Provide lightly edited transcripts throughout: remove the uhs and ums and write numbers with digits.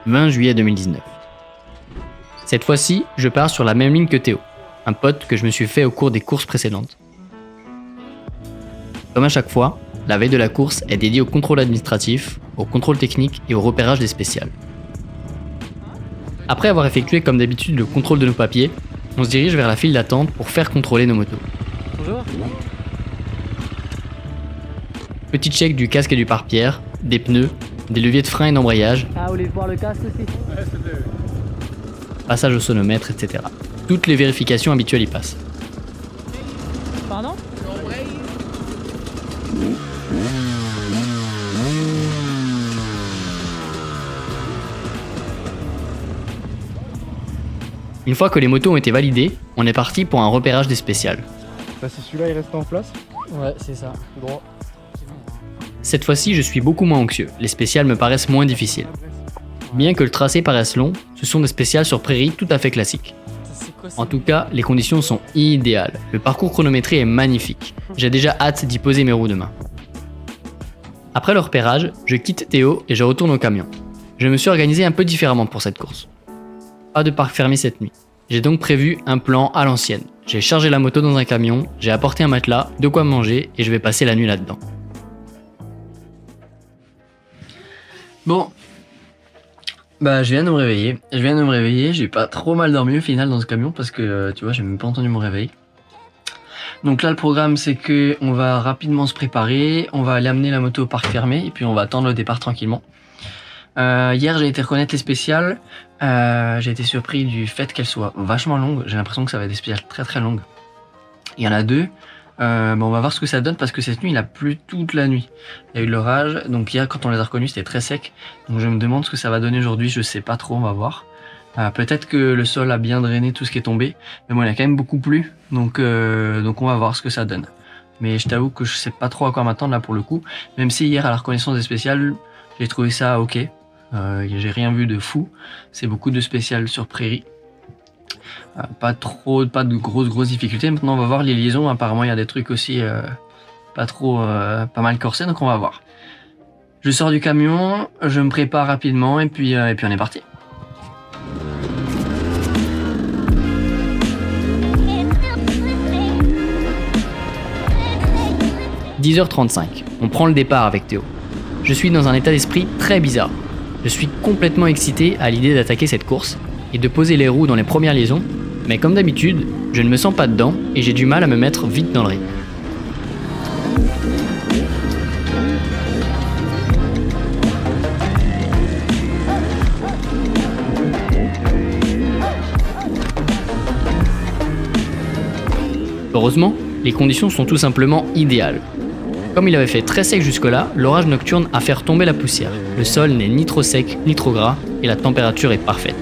20 juillet 2019. Cette fois-ci, je pars sur la même ligne que Théo, un pote que je me suis fait au cours des courses précédentes. Comme à chaque fois, la veille de la course est dédiée au contrôle administratif, au contrôle technique et au repérage des spéciales. Après avoir effectué comme d'habitude le contrôle de nos papiers, on se dirige vers la file d'attente pour faire contrôler nos motos. Bonjour. Petit check du casque et du pare-pierre, des pneus, des leviers de frein et d'embrayage, Ah, vous voulez voir le casque aussi? passage au sonomètre, etc. Toutes les vérifications habituelles y passent. Pardon? Une fois que les motos ont été validées, on est parti pour un repérage des spéciales. Bah, si celui-là il reste en place. Ouais, c'est ça. Droit. Cette fois-ci, je suis beaucoup moins anxieux, les spéciales me paraissent moins difficiles. Bien que le tracé paraisse long, ce sont des spéciales sur prairie tout à fait classiques. C'est quoi ça? En tout cas, les conditions sont idéales. Le parcours chronométré est magnifique. J'ai déjà hâte d'y poser mes roues demain. Après le repérage, je quitte Théo et je retourne au camion. Je me suis organisé un peu différemment pour cette course. Pas de parc fermé cette nuit. J'ai donc prévu un plan à l'ancienne. J'ai chargé la moto dans un camion, j'ai apporté un matelas, de quoi manger et je vais passer la nuit là-dedans. Bon, bah je viens de me réveiller. J'ai pas trop mal dormi au final dans ce camion parce que tu vois, j'ai même pas entendu mon réveil. Donc là le programme c'est que on va rapidement se préparer, on va aller amener la moto au parc fermé et puis on va attendre le départ tranquillement. Hier j'ai été reconnaître les spéciales, j'ai été surpris du fait qu'elles soient vachement longues, j'ai l'impression que ça va être des spéciales très très longues. Il y en a deux, on va voir ce que ça donne parce que cette nuit il a plu toute la nuit. Il y a eu de l'orage, donc hier quand on les a reconnus c'était très sec, donc je me demande ce que ça va donner aujourd'hui, je sais pas trop, on va voir. Peut-être que le sol a bien drainé tout ce qui est tombé, mais bon il a quand même beaucoup plu, donc on va voir ce que ça donne. Mais je t'avoue que je sais pas trop à quoi m'attendre là pour le coup, même si hier à la reconnaissance des spéciales, j'ai trouvé ça ok. J'ai rien vu de fou, c'est beaucoup de spéciales sur prairie. Pas de grosses difficultés. Maintenant on va voir les liaisons, apparemment il y a des trucs aussi pas mal corsés, donc on va voir. Je sors du camion, je me prépare rapidement et puis on est parti. « 10h35, on prend le départ avec Théo. Je suis dans un état d'esprit très bizarre. Je suis complètement excité à l'idée d'attaquer cette course et de poser les roues dans les premières liaisons, mais comme d'habitude, je ne me sens pas dedans et j'ai du mal à me mettre vite dans le rythme. Heureusement, les conditions sont tout simplement idéales. Comme il avait fait très sec jusque-là, l'orage nocturne a fait retomber la poussière. Le sol n'est ni trop sec ni trop gras et la température est parfaite.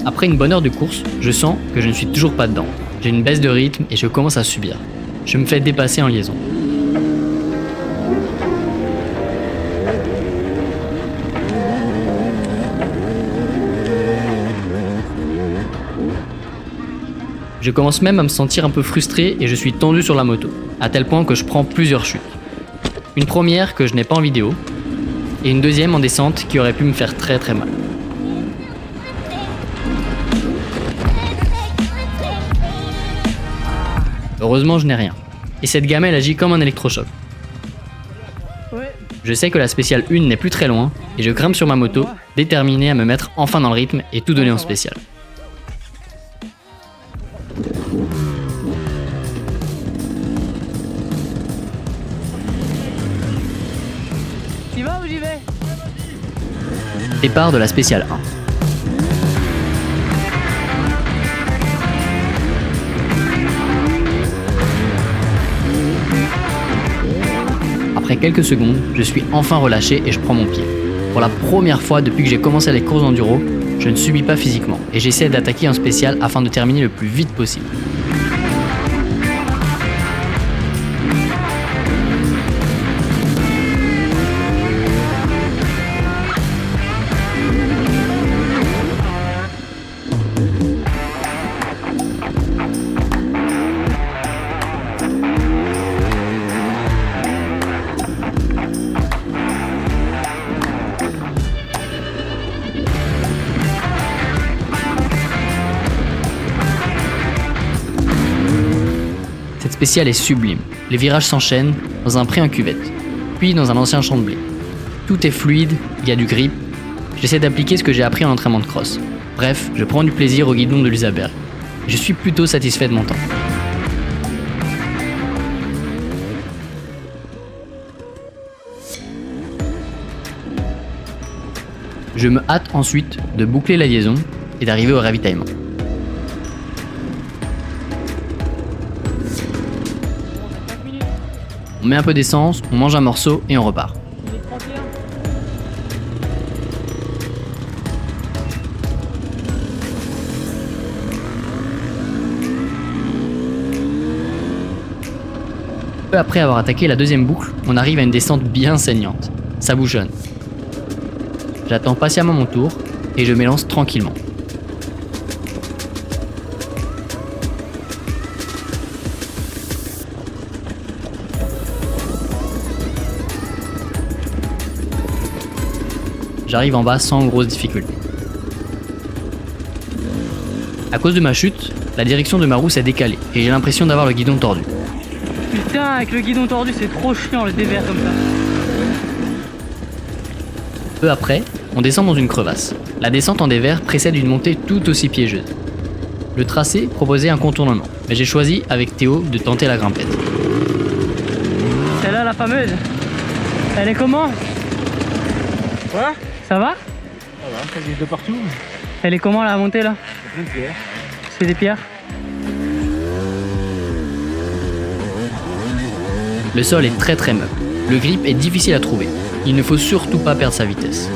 Après une bonne heure de course, je sens que je ne suis toujours pas dedans. J'ai une baisse de rythme et je commence à subir. Je me fais dépasser en liaison. Je commence même à me sentir un peu frustré et je suis tendu sur la moto, à tel point que je prends plusieurs chutes. Une première que je n'ai pas en vidéo, et une deuxième en descente qui aurait pu me faire très très mal. Heureusement, je n'ai rien. Et cette gamelle agit comme un électrochoc. Ouais. Je sais que la spéciale 1 n'est plus très loin, et je grimpe sur ma moto, déterminé à me mettre enfin dans le rythme et tout donner en spécial. Tu vas ou j'y vais? Départ de la spéciale 1. Après quelques secondes, je suis enfin relâché et je prends mon pied. Pour la première fois depuis que j'ai commencé les courses d'enduro, je ne subis pas physiquement et j'essaie d'attaquer en spécial afin de terminer le plus vite possible. spécial est sublime. Les virages s'enchaînent dans un pré en cuvette, puis dans un ancien champ de blé. Tout est fluide, il y a du grip. J'essaie d'appliquer ce que j'ai appris en entraînement de cross. Bref, je prends du plaisir au guidon de l'Usaberg. Je suis plutôt satisfait de mon temps. Je me hâte ensuite de boucler la liaison et d'arriver au ravitaillement. On met un peu d'essence, on mange un morceau et on repart. Peu après avoir attaqué la deuxième boucle, on arrive à une descente bien saignante. Ça bouchonne. J'attends patiemment mon tour et je m'élance tranquillement. J'arrive en bas sans grosse difficulté. À cause de ma chute, la direction de ma roue s'est décalée et j'ai l'impression d'avoir le guidon tordu. Putain, avec le guidon tordu, c'est trop chiant le dévers comme ça. Peu après, on descend dans une crevasse. La descente en dévers précède une montée tout aussi piégeuse. Le tracé proposait un contournement, mais j'ai choisi avec Théo de tenter la grimpette. Celle-là, la fameuse. Elle est comment? Quoi? Ça va? Ça va, ça glisse de partout. Elle est comment la montée là? Plein de pierres. C'est des pierres. Le sol est très meuble. Le grip est difficile à trouver. Il ne faut surtout pas perdre sa vitesse.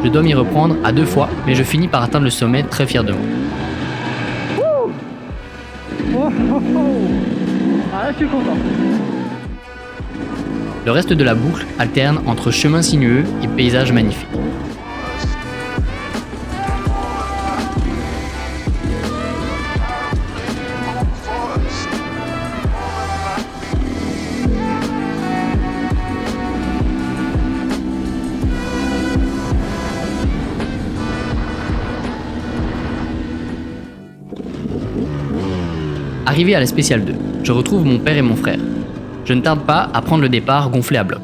Je dois m'y reprendre à 2 fois, mais je finis par atteindre le sommet très fier de moi. Oh, oh, oh. Ah là, je suis content. Le reste de la boucle alterne entre chemins sinueux et paysages magnifiques. Arrivé à la spéciale 2, je retrouve mon père et mon frère. Je ne tarde pas à prendre le départ gonflé à bloc.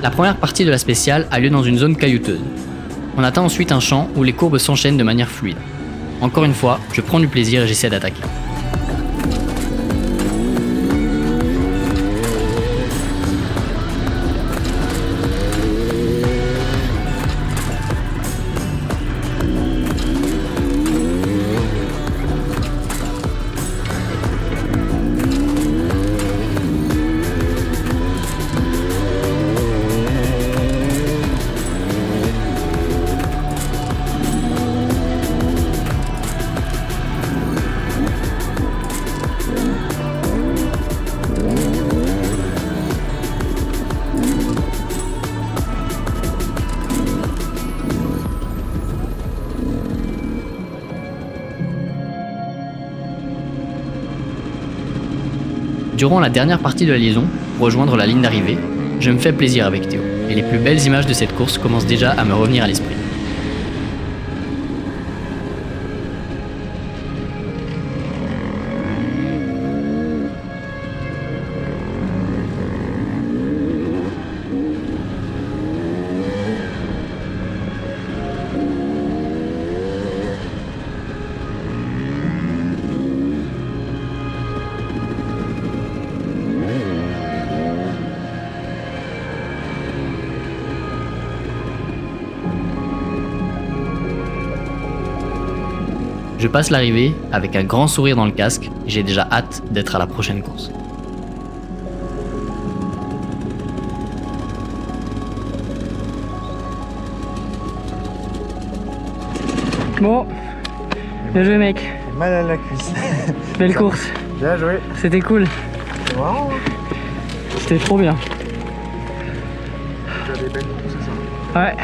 La première partie de la spéciale a lieu dans une zone caillouteuse. On atteint ensuite un champ où les courbes s'enchaînent de manière fluide. Encore une fois, je prends du plaisir et j'essaie d'attaquer. Durant la dernière partie de la liaison, pour rejoindre la ligne d'arrivée, je me fais plaisir avec Théo, et les plus belles images de cette course commencent déjà à me revenir à l'esprit. Je passe l'arrivée avec un grand sourire dans le casque, j'ai déjà hâte d'être à la prochaine course. Bon, bien joué mec, Mal à la cuisse. belle course, Bien joué. c'était cool, C'est marrant. c'était trop bien. Tu as des belles courses, c'est ça. Ouais.